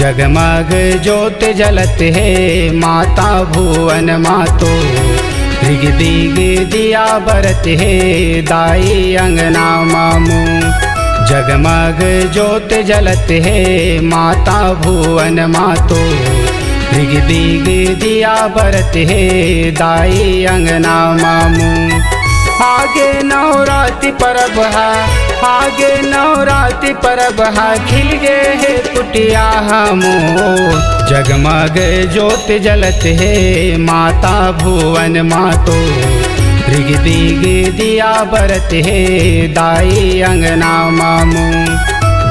जगमग ज्योत जलत है माता भुवन मातो। ऋग दिग दिया बरत है दाई अंगना मामू। जगमग ज्योत जलत है माता भुवन मातो। ऋग दिग दिया बरत है दाई अंगना मामू। आगे नवरात्रि परब है, आगे नवरात्रि परब है, खिल गए है कुटिया हमो। जगमग ज्योत जलत है माता भुवन मातो। ऋग दिग दिया बरत है दाई अंगना मामू।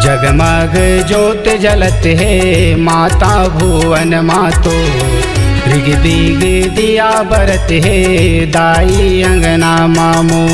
जगमग ज्योत जलत है माता भुवन मातो। ऋग दिग दिया बरत है दाई अंगना मामू।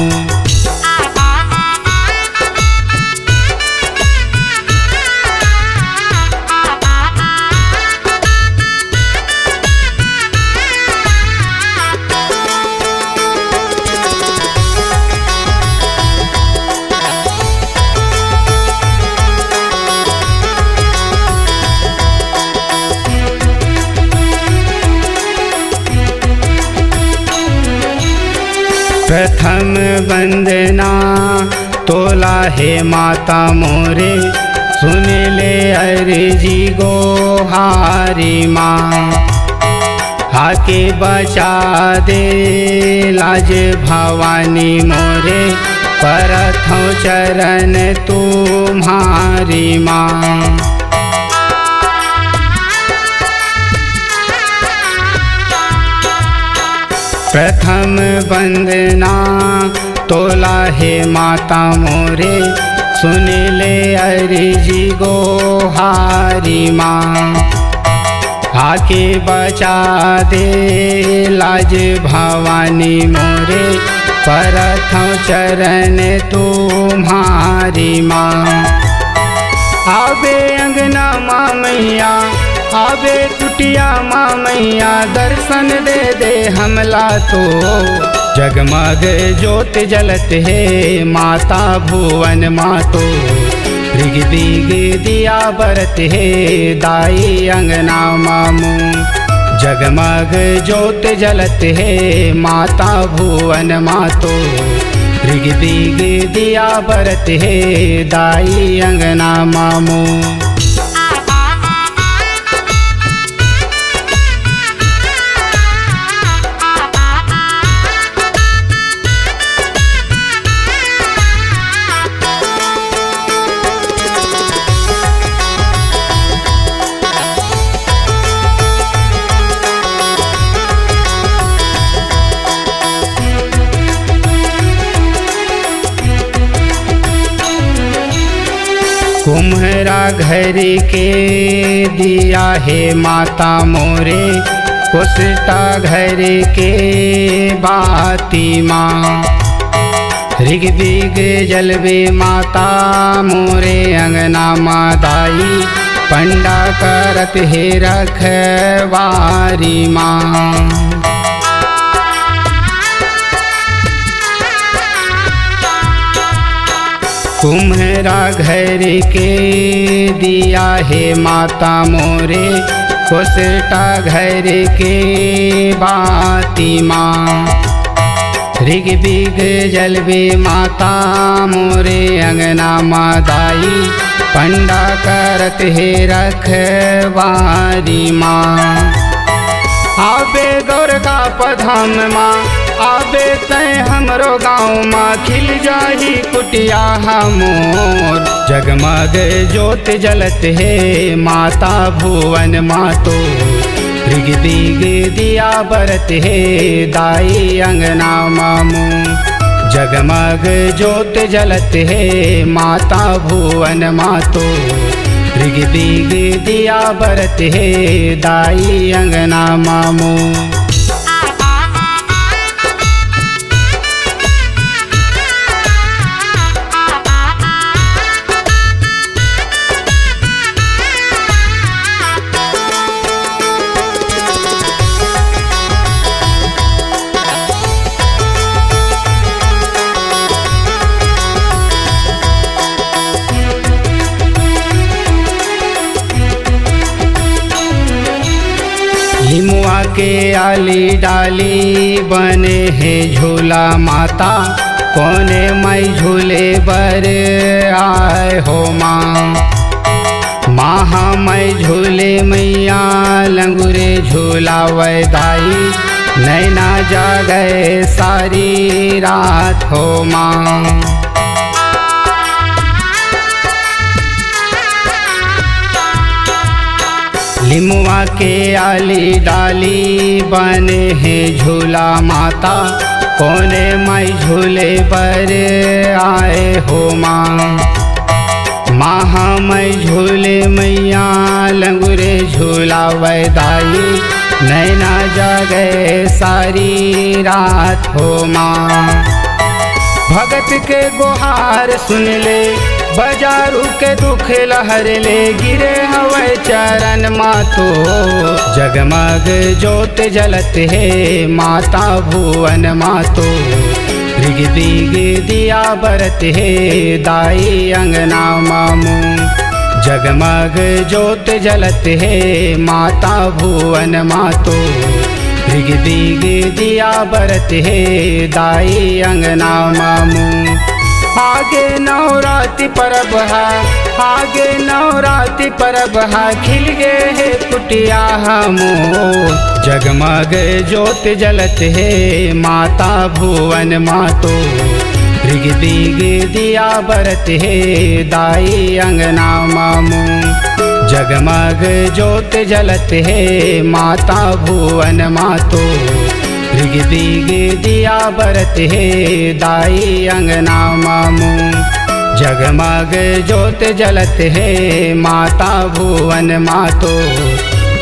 प्रथम वंदना तोला है माता मोरे। सुन ले अर्जी गोहारी माँ। आके बचा दे लाज भवानी मोरे। परथों चरण तुम्हारी माँ। प्रथम वंदना तोला है माता मोरे। सुन ले अर्जी गोहारी माँ। आके बचा दे लाज भवानी मोरे। परथों चरण तुम्हारी माँ। आवे अंगना माँ मैया, आवे कुटिया माँ मैया, दर्शन दे दे हमला तो। जगमग ज्योत जलत है माता भुवन मातो। ऋग दिग दिया बरत है दाई अंगना मामू। जगमग ज्योत जलत है माता भुवन मातो। ऋग दिग दिया बरत है दाई अंगना मामू। कुम्हरा घर के दिया है माता मोरे। कुसटा घर के बाती माँ। ऋग दिग जलवे माता मोरे अंगना माँ दाई। पंडा करत है रखवारी माँ। कुम्हरा घर के दिया है माता मोरे। कुसटा घर के बाती माँ। ऋग दिग जलवे माता मोरे अंगना माँ दाई। पंडा करत है रखवारी माँ। आवे दुर्गा पधाम माँ, आवे तय हमरो गाँव माँ। खिल जाही कुटिया हमोर। जगमग ज्योत जलत है माता भुवन मातो। ऋग दिग दिया बरत है दाई अंगना मामू। जगमग ज्योत जलत है माता भुवन मातो। ऋग दिग दिया बरत है दाई अंगना मामू। के आली डाली बने है झूला माता, कोने मई झूले बर आए हो माँ। मई झूले मैया लंगुरे झूला वैदाई, नैना जागे सारी रात हो माँ। लिमुआ के आली डाली बने है झूला माता, कोने मई झूले पर आए हो माँ। मई झूले मैया लंगुरे झूला वैदाई, नैना जागे सारी रात हो माँ। भगत के गुहार सुन ले, बाजारू के दुख लहर ले, गिरे हवे चरण मातो। जगमग ज्योत जलत है माता भुवन मातो, ऋग दिग दिया बरत है दाई अंगना मामू। जगमग ज्योत जलत है माता भुवन मातो, ऋग दिग दिया बरत है दाई अंगना मामू। आगे नवरात्रि परब है, आगे नवरात्रि परब है, खिल गए है कुटिया हमो। जगमग ज्योत जलत है माता भुवन मातो, ऋग दिग दिया बरत है दाई अंगना मामू। जगमग ज्योत जलत है माता भुवन मातो, ऋग दिग दिया बरत है दाई अंगना मामू। जगमग ज्योत जलत है माता भुवन मातो,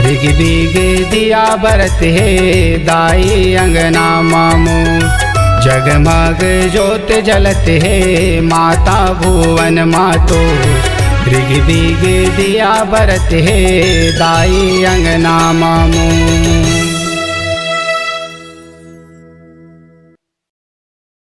ऋग दिग दिया बरत है दाई अंगना मामू। जगमग ज्योत जलत है माता भुवन मातो, ऋग दिग दिया बरत है दाई अंगना मामू।